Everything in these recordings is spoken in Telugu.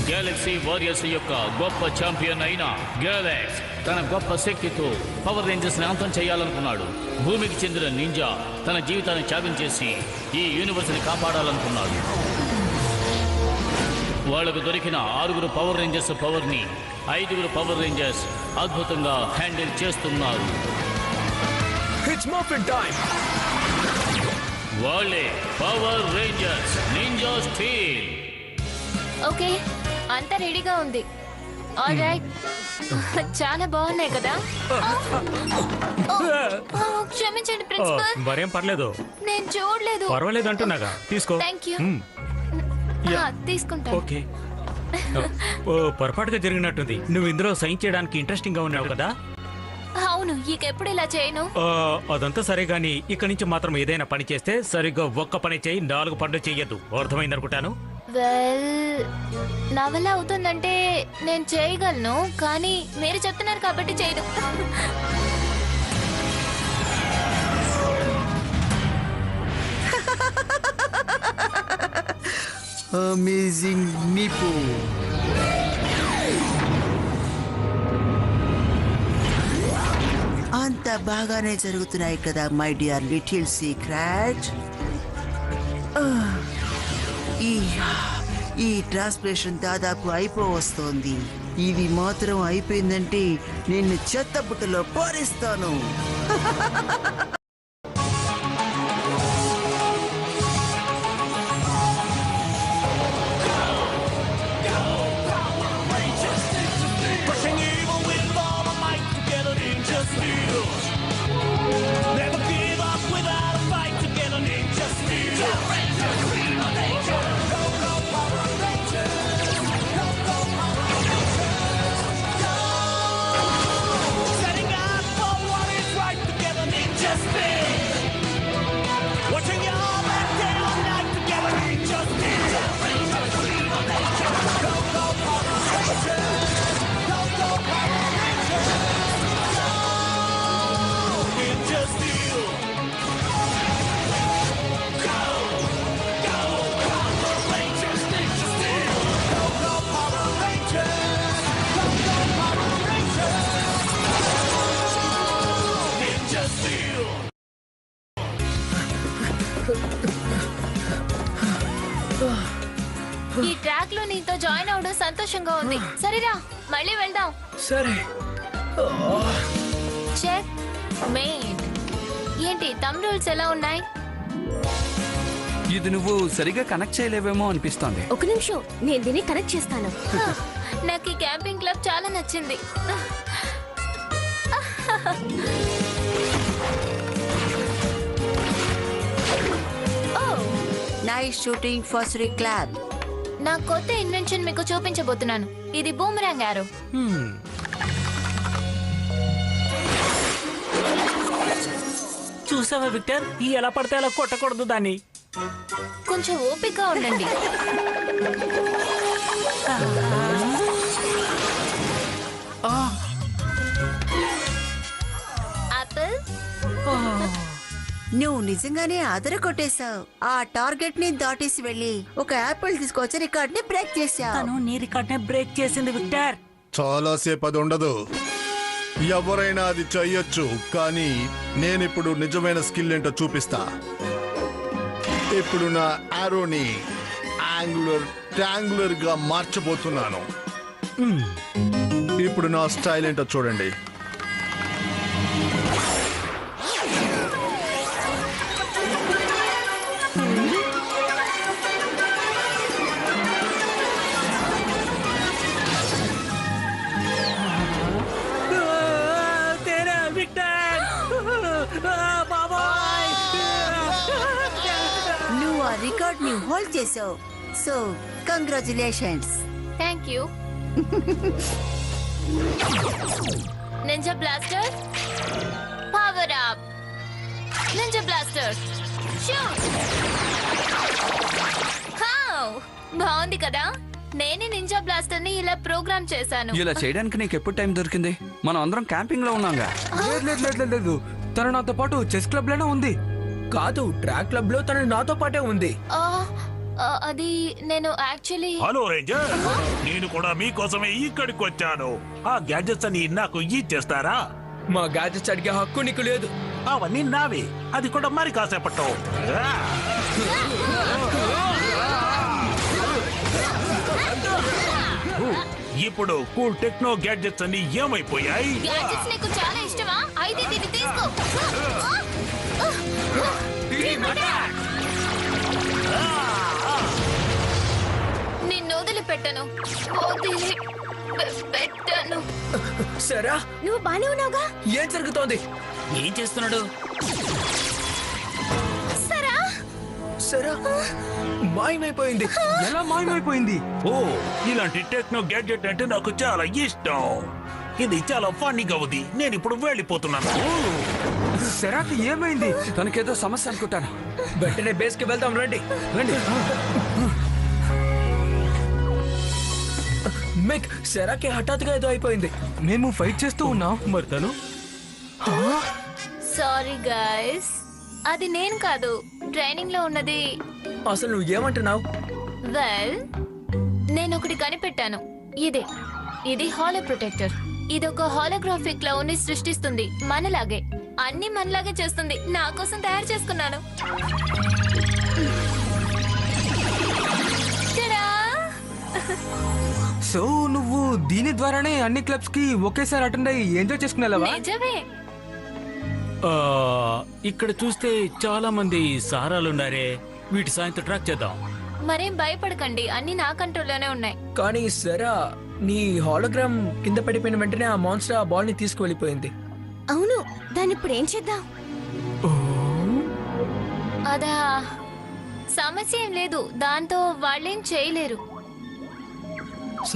గ్యాలక్సీ వారియర్స్ యొక్క గొప్ప ఛాంపియన్ అయిన గ్యాలక్స్ తన గొప్ప శక్తితో పవర్ రేంజర్స్ ని అంతం చేయాలనుకున్నాడు. భూమికి చెందిన నింజా తన జీవితాన్ని త్యాగం చేసి ఈ యూనివర్స్ ని కాపాడాలనుకున్నాడు. వాళ్లకు దొరికిన 6 పవర్ రేంజర్స్ పవర్ ని 5 పవర్ రేంజర్స్ అద్భుతంగా హ్యాండిల్ చేస్తున్నారు. వాళ్ళే power Rangers ninja steel. Okay, అంతా రెడీగా ఉంది. ఆల్ రైట్, చాలా బాగున్నాయి కదా. క్షమించండి ప్రిన్సిపల్. మరేం పర్లేదు, నేను చూడలేదు. పర్వాలేదు అంటున్నాగా, తీసుకో. Thank you. తీసుకుంటా. ఓకే. పొరపాటుగా జరిగినట్టుంది. నువ్వు ఇందులో సైన్ చేయడానికి ఇంట్రెస్టింగ్ గా ఉన్నావు కదా. అవును, ఎప్పుడు ఇలా చేయను. అదంతా సరే గాని ఇక్కడి నుంచి మాత్రం ఏదైనా పని చేస్తే సరిగ్గా ఒక్క పని చేయి, 4 పనులు చెయ్యొద్దు. అర్థమైంది అనుకుంటాను. వెల్, నా వల్ల అవుతుందంటే నేను చేయగలను, కానీ మీరు చెప్తున్నారు కాబట్టి చేయదు. అమేజింగ్ నిపు. అంత బాగానే జరుగుతున్నాయి కదా మై డియర్ లిటిల్ సీక్రెట్. ఈ ట్రాన్స్ప్లేషన్ దాదాపు అయిపోవస్తోంది. ఇది మాత్రం అయిపోయిందంటే నిన్ను చెత్తబుట్టలో పారేస్తాను. ఈ ట్రాక్ లో నీతో జాయిన్ అవడం సంతోషంగా ఉంది. సరేరా, మళ్ళీ వెళ్దాం. సరే. Checkmate. ఏంటి తమ్ రూల్స్ ఎలా ఉన్నాయి? ఇది నువ్వు సరిగా కనెక్ట్ చేయలేవేమో అనిపిస్తోంది. ఒక నిమిషం, నేను దీన్ని కనెక్ట్ చేస్తాను. నాకు ఈ క్యాంపింగ్ క్లబ్ చాలా నచ్చింది. Nice shooting for Shri club. నా కొత్త ఇన్వెన్షన్ మీకు చూపించబోతున్నాను. ఇది బూమరాంగ్ యారో. చూసావా విక్టర్, ఈ ఎలా పడితే అలా కొట్టకూడదు దాన్ని. కొంచెం ఓపికగా ఉండండి. ఆపిల్, నువ్వు నిజంగానే అదర కొట్టేశావు. ఆ టార్గెట్ ని దాటేసి వెళ్ళి ఒక యాపిల్ తీసుకొచ్చి రికార్డ్ ని బ్రేక్ చేశావు. తను నీ రికార్డ్ ని బ్రేక్ చేసింది విక్టర్. చాలా సేపు అది ఉండదు. ఎవరైనా అది చెయ్యొచ్చు, కానీ నేనిప్పుడు నిజమైన స్కిల్ ఏంటో చూపిస్తా. ఇప్పుడు నా ఆరోని ట్యాంగులర్ గా మార్చబోతున్నాను. ఇప్పుడు నా స్టైల్ ఏంటో చూడండి. నువ్వు ఆ రికార్డ్ ని హోల్డ్ చేసావు. So congratulations. Thank you. Ninja blaster, power up. Ninja blaster, shoot. బాగుంది కదా. నేనే నింజా బ్లాస్టర్ ని ఇలా ప్రోగ్రామ్ చేశాను. ఇలా చేయడానికి నీకు ఎప్పుడు టైం దొరికింది? మనం అందరం క్యాంపింగ్ లో ఉన్నాగా. లేదు, తను నాతో పాటు చెస్ క్లబ్ లోనే ఉంది. కాదు, ట్రాక్ క్లబ్ లో తను నాతో పాటే ఉంది. అది నేను యాక్చువల్లీ హలో రేంజర్, నేను కూడా మీకోసమే ఇక్కడికి వచ్చాను. ఆ గ్యాడ్జెట్స్ అని నాకు ఇచ్చేస్తారా? మా గ్యాజెట్స్ అడిగే హక్కు నీకు లేదు. అవన్నీ నావే, అది కూడా మరి కాసేపట్లో. ఇప్పుడు కూల్ టెక్నో గ్యాడ్జెట్స్ అన్ని ఏమైపోయాయి? గ్యాడ్జెట్స్ నీకు చాలా ఇష్టమా? అయితే దీన్ని తీసుకో. నిన్ను వదిలిపెట్టను. పెట్టను. సరా, నువ్వు బానే ఉన్నావుగా? ఏం జరుగుతోంది? ఏం చేస్తున్నాడు? సరా సరా మాయమైపోయింది. ఎలా మాయమైపోయింది? ఓ, ఇలాంటి టెక్నో గ్యాడ్జెట్ అంటే నాకు చాలా ఇష్టం. ఇది చాలా ఫన్నీగా ఉంది. నేను ఇప్పుడు వెళ్ళిపోతున్నాను. సరాకి ఏమైంది? తనకేదో సమస్య అనుకుంటాను. వెంటనే బేస్ కి వెళ్దాం, రండి రండి. మెక్, సరాకి హఠాత్తుగా ఏదో అయిపోయింది. మేము ఫైట్ చేస్తూ ఉన్నాం. మరి తను సారీ గైస్, అది నేను కాదు, ట్రైనింగ్ లో ఉన్నది. అసలు నువ్వు ఏమంటున్నావు? వెల్, నేను ఒకటి కనిపెట్టాను. ఇది హాలో ప్రొటెక్టర్. ఇది ఒక హాలోగ్రాఫిక్ క్లౌన్ ని సృష్టిస్తుంది. మనలాగే అన్ని మనలాగే చేస్తుంది. నా కోసం తయారు చేసుకున్నాను. తడా! సో నువ్వు దీని ద్వారానే అన్ని క్లబ్స్ కి ఒకేసారి అటెండ్ అయ్యి ఎంజాయ్ చేసుకునేలావా? నిజమే. ఇక్కడ చూస్తే చాలా మంది సారాలున్నారే, వీటి సాయంతో ట్రాక్ చేద్దాం. మరేం భయపడకండి, అన్ని నా కంట్రోల్లోనే ఉన్నాయి. కానీ సరా, నీ హాలోగ్రామ్ కింద పడిపోయిన వెంటనే ఆ మాన్స్టర్ ఆ బాల్ ని తీసుకువెళ్ళిపోయింది. అవును, దాన్ని ఇప్పుడు ఏం చేద్దాం? అదా సమస్య ఏం లేదు, దాంతో వాళ్ళేం చేయలేరు.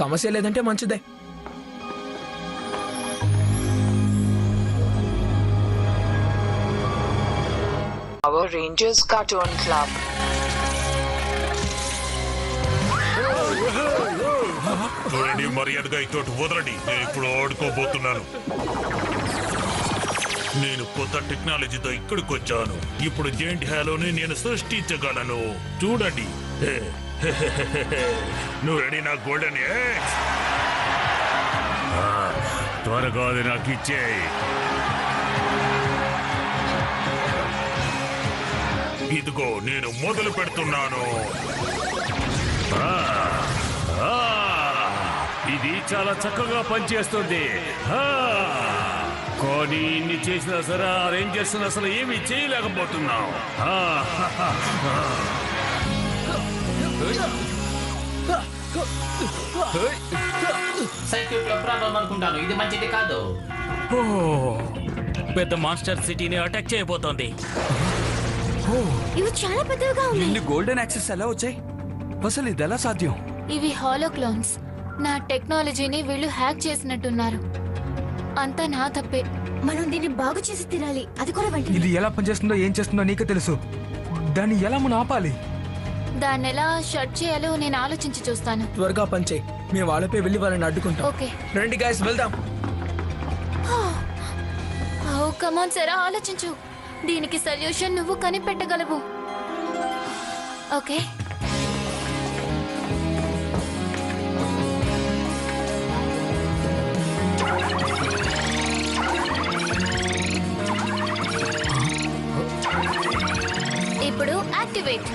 సమస్య లేదంటే మంచిదే. Power Rangers Cartoon Club. చూడండి, మర్యాదగా ఇతోటి వదలండి. నేను ఇప్పుడు ఆడుకోబోతున్నాను. నేను కొత్త టెక్నాలజీతో ఇక్కడికి వచ్చాను. ఇప్పుడు జెయింట్ హ్యాలోని నేను సృష్టించగలను. చూడండి. నువ్వు రెడీ? నా గోల్డెన్ ఎక్స్. త్వరగా అది నాకు ఇచ్చేయి. ఇదిగో నేను మొదలు పెడుతున్నాను. ఇది చాలా చక్కగా పనిచేస్తుంది. కానీ ఇన్ని చేసినా సరే ఆ రేంజర్స్ అసలు ఏమీ చేయలేకపోతున్నాం. సైకిల్ ప్రాబ్లం అనుకుంటాను. ఇది మంచిది కాదు. పెద్ద మాన్స్టర్ సిటీని అటాక్ చేయబోతోంది. ఇవి చాలా పెద్దవిగా ఉన్నాయి. ఇన్ని గోల్డెన్ యాక్సెస్ ఎలా వచ్చాయి? అసలు ఇది ఎలా సాధ్యం? ఇవి హాలో క్లోన్స్. నా టెక్నాలజీని వీళ్ళు హ్యాక్ చేసినట్టున్నారు. అంతా నా తప్పే. మనం దీన్ని బాగు చేసి తినాలి. అది కూడా వెంటనే. ఇది ఎలా పనిచేస్తుందో ఏం చేస్తుందో నీకే తెలుసు. దాన్ని ఎలా మనం ఆపాలి? దాన్ని ఎలా షట్ చేయాలో నేను ఆలోచించి చూస్తాను. త్వరగా పనిచేయి. మేము వాళ్ళపై వెళ్ళి వాళ్ళని అడ్డుకుంటాం. ఓకే. రండి గైస్, వెళ్దాం. ఓ కమాన్ సరా, ఆలోచించు. దీనికి సొల్యూషన్ నువ్వు కనిపెట్టగలవు. ఓకే. ఇప్పుడు యాక్టివేట్.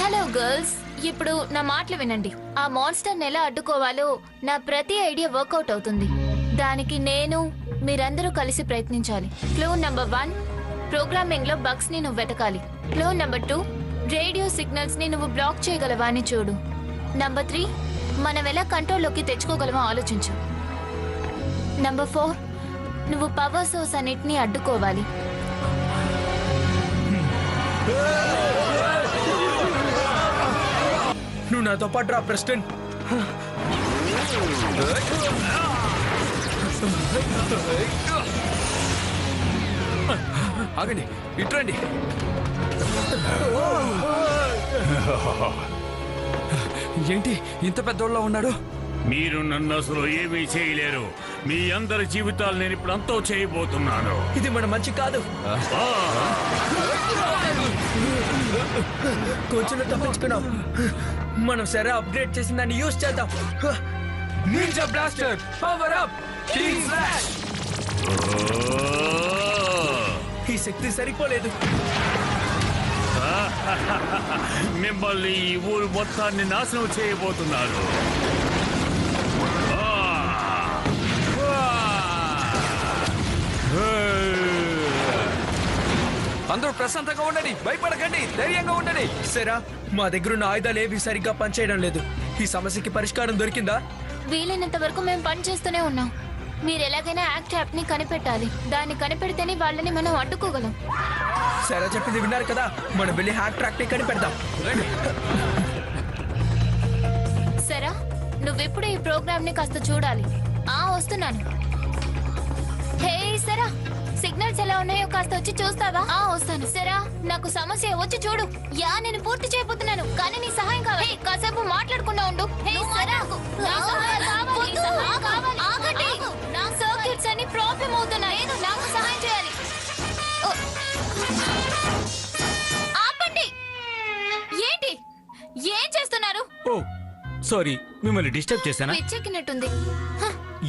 హలో గర్ల్స్, ఇప్పుడు నా మాటలు వినండి. ఆ మాన్స్టర్ని ఎలా అడ్డుకోవాలో నా ప్రతి ఐడియా వర్కౌట్ అవుతుంది. దానికి మీరందరూ కలిసి ప్రయత్నించాలి. క్లూ నంబర్ 1, ప్రోగ్రామింగ్ లో బగ్స్ ని నువ్వు వెతకాలి. క్లూ నంబర్ 2, రేడియో సిగ్నల్స్ ని నువ్వు బ్లాక్ చేయగలవా అని చూడు. నంబర్ 3, మనం ఎలా కంట్రోల్లోకి తెచ్చుకోగలమో ఆలోచించు. నంబర్ 4, నువ్వు పవర్ సోర్స్ అన్నిటిని అడ్డుకోవాలి. నువ్వు నాతో పాటు రా ప్రెస్టన్. ఆగండి, ఇట్రండి. ఏంటి ఇంత పెద్దోళ్ళ ఉన్నాడు? మీరు నన్ను అసలు ఏమీ చేయలేరు. మీ అందరి జీవితాలు నేను ఇప్పుడు అంతా చేయబోతున్నాను. ఇది మన మంచి కాదు. కొంచెం తప్పించుకున్నాం. మనం సరే అప్గ్రేడ్ చేసిన దాన్ని యూజ్ చేద్దాం. Ninja blaster power up king flash. ఈ శక్తి సరిపోలేదు. మిమ్మల్ని ఈ ఊరు మొత్తాన్ని నాశనం చేయబోతున్నాను. అందరూ ప్రశాంతంగా ఉండండి, భయపడకండి, ధైర్యంగా ఉండండి. సరే, మా దగ్గర ఉన్న ఆయుధాలు ఏవి సరిగ్గా పనిచేయడం లేదు. ఈ సమస్యకి పరిష్కారం దొరికిందా? వీలైనంత వరకు మేము పని చేస్తూనే ఉన్నాం. మీరు ఎలాగైనా యాక్ట్ యాప్ ని కనిపెట్టాలి. దాన్ని కనిపెడితేనే వాళ్ళని మనం అడ్డుకోగలం. సరే చెప్పింది విన్నారు కదా, మనం వెళ్ళి హ్యాక్ ట్రాక్ ని కనిపెడదాం. సరా, నువ్వెప్పుడు ఈ ప్రోగ్రామ్ ని కాస్త చూడాలి. వస్తున్నాను. హే సరా, సిగ్నల్స్ ఎలా ఉన్నాయో కాస్త వచ్చి చూస్తావా? వస్తాను. సరా, నాకు సమస్య వచ్చి చూడు. నేను పూర్తి చేయబోతున్నాను, కానీ నీ సహాయం కావాలి. కాసేపు మాట్లాడకుండా ఉండు. హే సరా, నా సహాయం కావాలి. ఆగండి, నా సర్క్యూట్స్ అన్ని ప్రాబ్లం అవుతున్నాయి. నాకు సహాయం చేయాలి. ఆపండి. ఏంటి ఏం చేస్తున్నారు? ఓ సారీ, మిమ్మల్ని డిస్టర్బ్ చేశానా? పిచ్చెక్కినట్టుంది.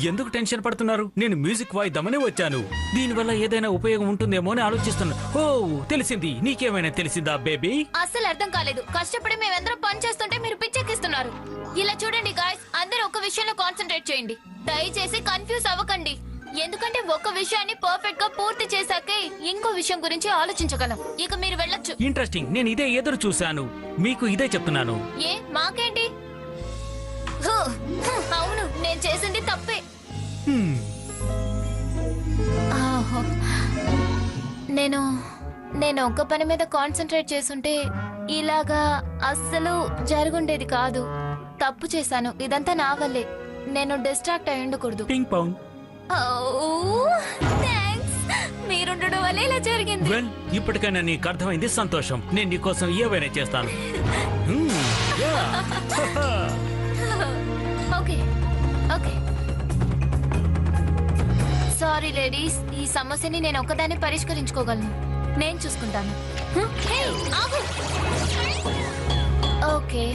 ఎందుకు టెన్షన్ పడుతున్నారు? నేను మ్యూజిక్ వాయిద్దామని వచ్చాను. దీనివల్ల ఏదైనా ఉపయోగం ఉంటుందేమో అని ఆలోచిస్తున్నా. ఓ తెలిసింది. నీకేమైనా తెలిసిందా బేబీ? అస్సలు అర్థం కాలేదు. కష్టపడి మేమందరం పని చేస్తుంటే మీరు పిచ్చెక్కిస్తున్నారు. ఇలా చూడండి గాయ్స్, అందరూ ఒక విషయంలో కాన్సంట్రేట్ చేయండి. దయచేసి కన్ఫ్యూజ్ అవ్వకండి. ఎందుకంటే ఒక విషయాన్ని పర్ఫెక్ట్ గా పూర్తి చేశాకే ఇంకో విషయం గురించి ఆలోచించగలం. ఇక మీరు వెళ్ళొచ్చు. ఇంట్రెస్టింగ్. నేను ఇదే ఎదురు చూశాను. మీకు ఇదే చెప్తున్నాను. మాకేంటి? అవును, నేను చేసింది తప్పే. నేను ఒక్క పని మీద కాన్సన్ట్రేట్ చేసుంటే ఇలాగా అస్సలు జరుగుండేది కాదు. తప్పు చేశాను. ఇదంతా నా వల్లే. నేను డిస్ట్రాక్ట్ అయి ఉండకూడదు. Ping pong. మీరుండడం వల్ల ఇలా జరిగింది. ఇప్పటికైనా నీకు అర్థమైంది. సంతోషం. నేను నీకోసం ఏవైనా చేస్తాను. Okay okay. సారీ లేడీస్, ఈ సమస్యని నేను ఒక్కదాన్ని పరిష్కరించుకోగలను. నేను చూసుకుంటాను. ఓకే,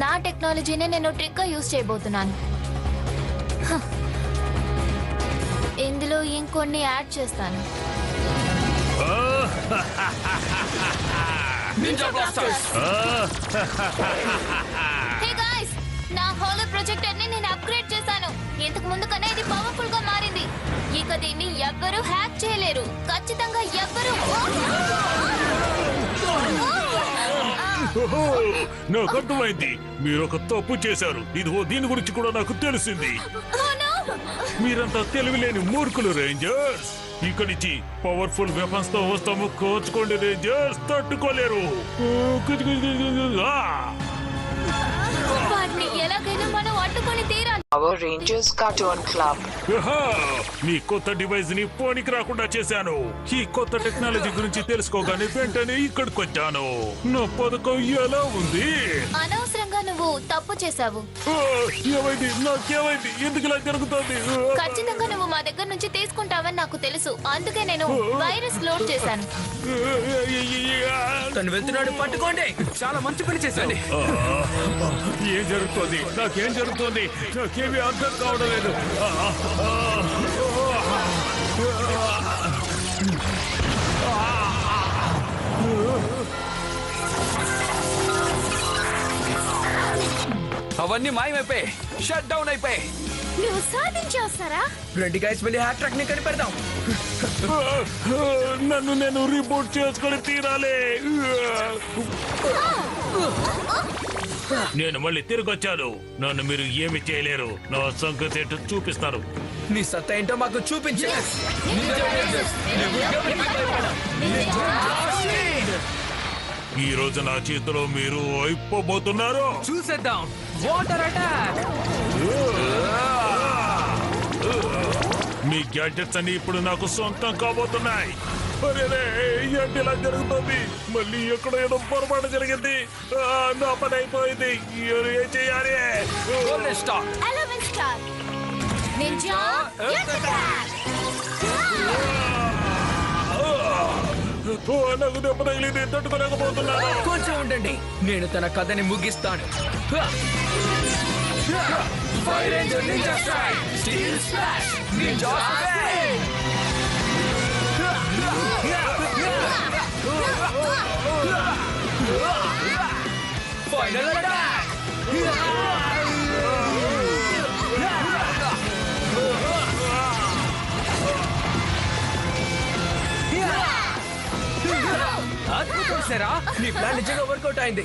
నా టెక్నాలజీని నేను ట్రిక్ గా యూజ్ చేయబోతున్నాను. ఇందులో ఇంకొన్ని యాడ్ చేస్తాను. హే గాయ్స్, నా హోలర్ ప్రొజెక్టర్ ని నేను అప్గ్రేడ్ చేశాను. ఇంతకు ముందు కన్నా ఇది పవర్ఫుల్ గా మారింది. ఇక దీన్ని ఎవ్వరూ హ్యాక్ చేయలేరు. ఖచ్చితంగా ఎవ్వరూ. నాకు అర్థమైంది. మీరు ఒక తప్పు చేశారు. ఇదిగో దీని గురించి కూడా నాకు తెలిసింది. మీరంతా తెలివిలేని మూర్ఖులు రేంజర్స్. ఇక్కడి నుంచి పవర్ఫుల్ వెపన్స్ తో వస్తాము. కోచుకోండి రేంజర్స్, తట్టుకోలేరు. వాటిని ఎలాగైనా మనం అడ్డుకొని తీరాలి. Power Rangers Cartoon Club. మీ కొత్త డివైస్ ని పోనికి రాకుండా చేశాను. ఈ కొత్త టెక్నాలజీ గురించి తెలుసుకోగానే వెంటనే ఇక్కడికి వచ్చాను. నా పథకం ఎలా ఉంది? అనవసరంగా నువ్వు తప్పు చేశావు. ఏమైంది? నాకేమైంది? ఎందుకు ఇలా జరుగుతుంది? ఖచ్చితంగా నువ్వు మా దగ్గర నుంచి తీసుకుంటావని నాకు తెలుసు. అందుకే నేను వైరస్ లోడ్ చేశాను. తను వెళ్తున్నాడు, పట్టుకోండి. చాలా మంచి పని చేశాడు. ఏం జరుగుతుంది? నాకేం జరుగుతుంది? నాకేమీ అర్థం కావడం లేదు. అవన్నీ మాయమైపోయి షట్ డౌన్ అయిపోయి. నువ్వు సాధించేస్తారా? రెండు గైస్ వెళ్ళి హ్యాక్ ట్రాక్ ని కనిపెడదాం. నన్ను నేను రిపోర్ట్ చేసుకొని తీరాలి. నేను మళ్ళీ తిరిగి వచ్చాను. నన్ను మీరు ఏమి చేయలేరు. నా సంగతి ఏంటో చూపిస్తారు. నీ సత్తా ఏంటో మాకు చూపించే. ఈ రోజు నా చేతిలో మీరు అయిపోబోతున్నారు. చూసేద్దాం. Water attack. మీ గ్యాడ్జెట్స్ అన్ని ఇప్పుడు నాకు సొంతం కాబోతున్నాయి. అరే ఏంటి ఇలా జరుగుతుంది? మళ్ళీ ఎక్కడ ఏదో పొరపాటు జరిగింది. నా పని అయిపోయింది. ఏం చేయాలి? Golden star, eleven star, ninja attack. నాకు దెబ్బ తగిలింది, తట్టుకోలేకపోతున్నాను. కొంచెం ఉండండి, నేను తన కథని ముగిస్తాను. Fire ranger ninja strike, steel slash, ninja spin. Final attack. అద్భుతం సారా, నీ ప్లాన్ నిజంగా వర్కౌట్ అయింది.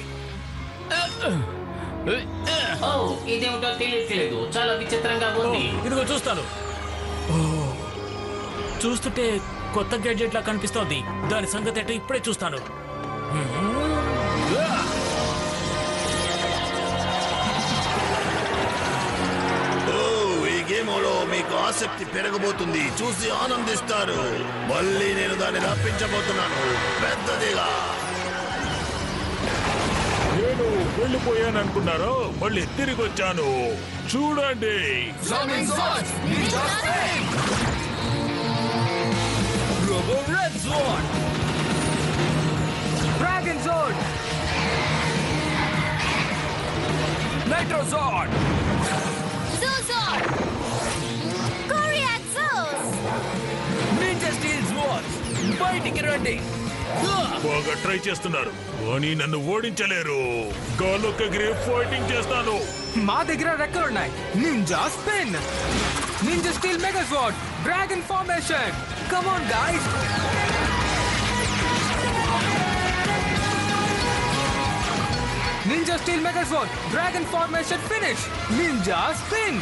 ఓ ఇదేమిటో తెలియట్లేదు, చాలా విచిత్రంగా ఉంది. ఇదిగో చూస్తాను. చూస్తుంటే కొత్త గ్యాడ్జెట్ లా కనిపిస్తోంది. దాని సంగతి ఏంటో ఇప్పుడే చూస్తాను. ఈ గేమ్లో మీకు ఆసక్తి పెరగబోతుంది, చూసి ఆనందిస్తారు. మళ్ళీ నేను దాన్ని రప్పించబోతున్నాను పెద్దదిగా. నేను వెళ్ళిపోయాను అనుకున్నారో, మళ్ళీ తిరిగి వచ్చాను. చూడండి. Robo red zone, dragon zone, nitro zone, జూజోన్, కొరియాక్ జూస్. Ninja steel zone. బయటికి రండి. బాగా ట్రై చేస్తున్నారు, కానీ నన్ను ఓడించలేరు. గాల్లోకి ఎగిరి ఫైటింగ్ చేస్తాను. మా దగ్గర రెక్కలున్నాయి. Ninja spin, ninja steel mega zone, dragon formation. Come on guys. Ninja steel mega zone, dragon formation finish. Ninja spin,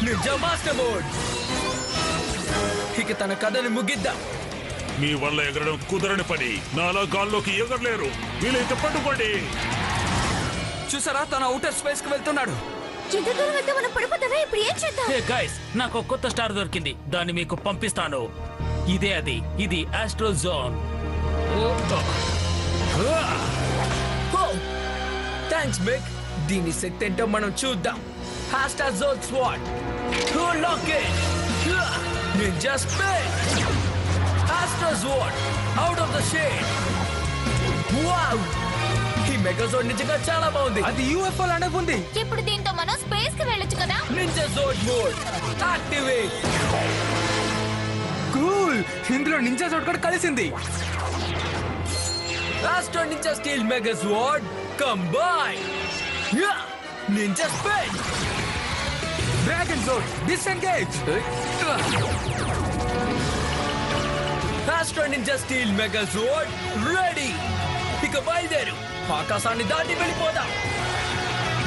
ninja master mode. ఇక తన కథని ముగిద్దాం. మీ వల్ల ఎగరడం కుదరని పని. నాలా గాల్లోకి ఎగరలేరు. వీలైతే పట్టుకోండి. చూసారా, తన అవుటర్ స్పేస్ కి వెళ్తున్నాడు. ఎంత దూరం వెళ్తే మనం పడిపోతామే. ఇప్పుడు ఏం చేద్దాం? హే గైస్, నాకు ఒక కొత్త స్టార్ దొరికింది. దాన్ని మీకు పంపిస్తాను. ఇదే అది. ఇది ఆస్ట్రో జోన్. Thanks big. దీని శక్తి ఏంటో మనం చూద్దాం. హాస్టార్ zone swat, lock it, ninja spin, astro zone, out of the shade. Wow, ఈ మెగా జోన్ నిజంగా చాలా బాగుంది. అది యూఎఫ్ఓ లానే ఉంది. ఇప్పుడు దీంతో మనం స్పేస్ కి వెళ్ళొచ్చు కదా. Ninja zone mode activate. Cool, ఇందులో నింజా జోన్ కూడా కలిసింది. Astro ninja steel mega zone combine. Ninja spin, dragon zone disengage. Astro ninja steel mega zone ready. ఇక బయలుదేరు, ఆకాశాన్ని దాటి వెళ్ళిపోదాం.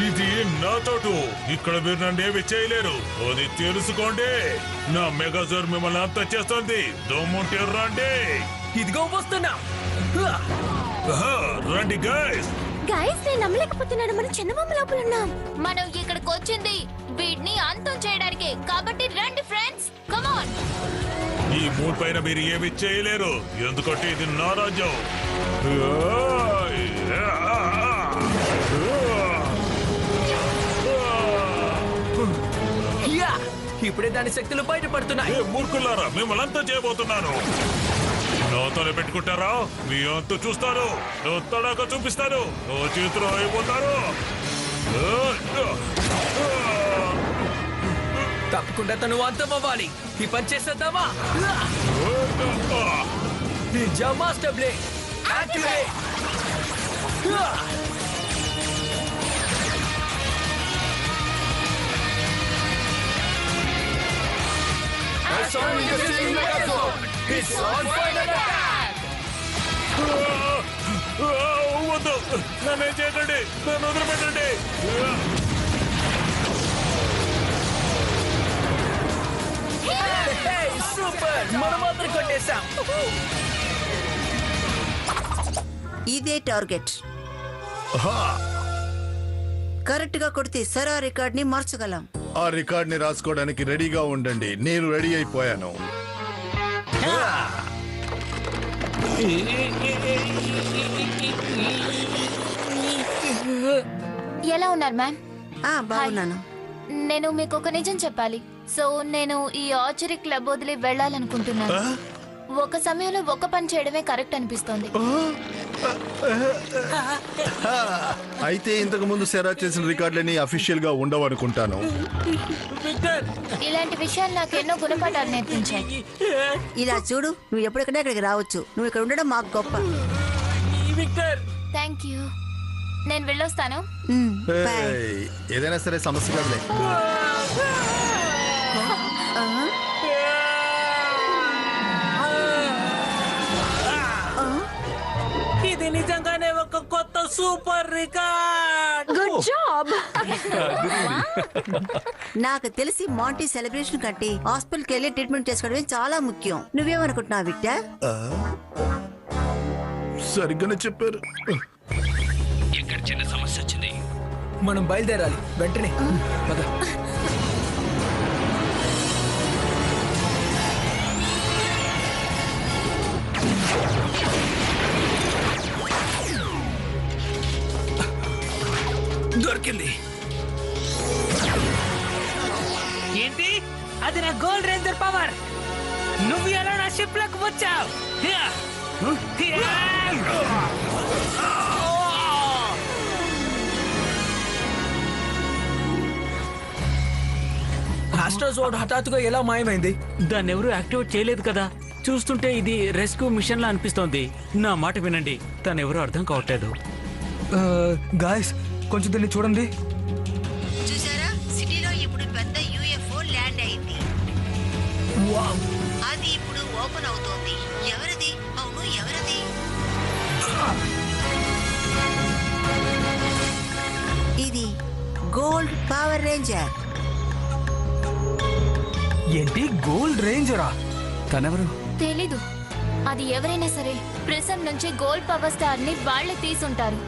ఇది నా చోటు. ఇక్కడ మీరు నన్ను ఏమి చేయలేరు, అది తెలుసుకోండి. నా మెగాజోర్ మిమ్మల్ని అంతా చేస్తుంది. దమ్ముంటే రండి. ఇదిగో వస్తున్నా. రండి గైస్. గైస్, నేను నమ్మలేకపోతున్నాను. మనం చందమామ లోపల ఉన్నాం. మనం ఇక్కడికి వచ్చింది వీడిని అంతం చేయడానికి. కాబట్టి రండి ఫ్రెండ్స్, కమ్ ఆన్. ఈ మూడు పైన మీరు ఏమి చేయలేరు, ఎందుకంటే ఇది నా రాజ్యం. ఇప్పుడే దాని శక్తులు బయటపడుతున్నాయి. మూర్ఖులారా, మిమ్మల్ని అంతా చేయబోతున్నాను. నాతోనే పెట్టుకుంటారా? మీ అంతా చూస్తారు. తడాక చూపిస్తాను. చేతిలో అయిపోతారు. తప్పకుండా తను అంతం అవ్వాలి. ఈ పని చేసేద్దామా? Ninja master blade activate. వద్దు, నన్ను చేయకండి, నన్ను వదిలిపెట్టండి. సూపర్, మనం మాత్రం కొట్టేశాం. ఇదే టార్గెట్. కరెక్ట్ గా కొడితే సరా రికార్డ్ ని మార్చగలం. ఆ రికార్డ్ ని రాసుకోవడానికి రెడీగా ఉండండి. నేను రెడీ అయిపోయాను. ఎలా ఉన్నారు మ్యామ్? బాగున్నాను. నేను మీకు ఒక నిజం చెప్పాలి. సో నేను ఈ ఆర్చరీ క్లబ్ వదిలి వెళ్ళాలనుకుంటున్నాను. ఒక సమయంలో ఒక పని చేయడమే కరెక్ట్ అనిపిస్తోంది. అయితే ఇంతకు ముందు సెరా చేసిన రికార్డులని అఫీషియల్ గా ఉండవనుకుంటాను. ఇలాంటి విషయాలు నాకు ఎన్నో గుణపాఠాలు నేర్పించాయి. ఇలా చూడు, నువ్వు ఎప్పటికైనా ఇక్కడికి రావచ్చు. నువ్వు ఇక్కడ ఉండడం మాకు గొప్ప. Thank you. నేను వెళ్ళొస్తాను. ఏయ్, ఏదైనా సరే సమస్య కాదులే. ఇది నిజంగానే ఒక కొత్త సూపర్ రికార్డ్. Good job. నాకు తెలిసి మాంటీ సెలబ్రేషన్ కంటే హాస్పిటల్కి వెళ్ళి ట్రీట్మెంట్ చేసుకోవడమే చాలా ముఖ్యం. నువ్వేమనుకుంటున్నావు విక్టర్? సరిగ్గానే చెప్పారు. ఇక్కడ చిన్న సమస్య వచ్చింది. మనం బయలుదేరాలి వెంటనే. పద. దొరికింది. ఏంటి అది? నా గోల్డ్ రేంజర్ పవర్. నువ్వు ఎలా నా షిప్ లకు వచ్చావు? ఆస్ట్రోజోడ్ హఠాత్తుగా ఎలా మాయమైంది? దాన్ని ఎవరు యాక్టివేట్ చేయలేదు కదా. చూస్తుంటే ఇది రెస్క్యూ మిషన్ లా అనిపిస్తోంది. నా మాట వినండి, తను ఎవరో అర్థం కావట్లేదు. గాయస్, కొంచెం దీన్ని చూడండి. చూసారా, సిటీలో ఇప్పుడు పెద్ద యూఎఫ్ఓ ల్యాండ్ అయింది. వావ్. అది ఇప్పుడు ఓపెన్ అవుతోంది. ఎవరిది? అవును, ఎవరిది? ఇది గోల్డ్ పవర్ రేంజర్. ఏంటి గోల్డ్ రేంజరా? తనెవరు? తెలీదు. అది ఎవరైనా సరే ప్రిసం నుంచి గోల్డ్ పవర్ స్టార్ ని వాళ్ళే తీసుంటారు.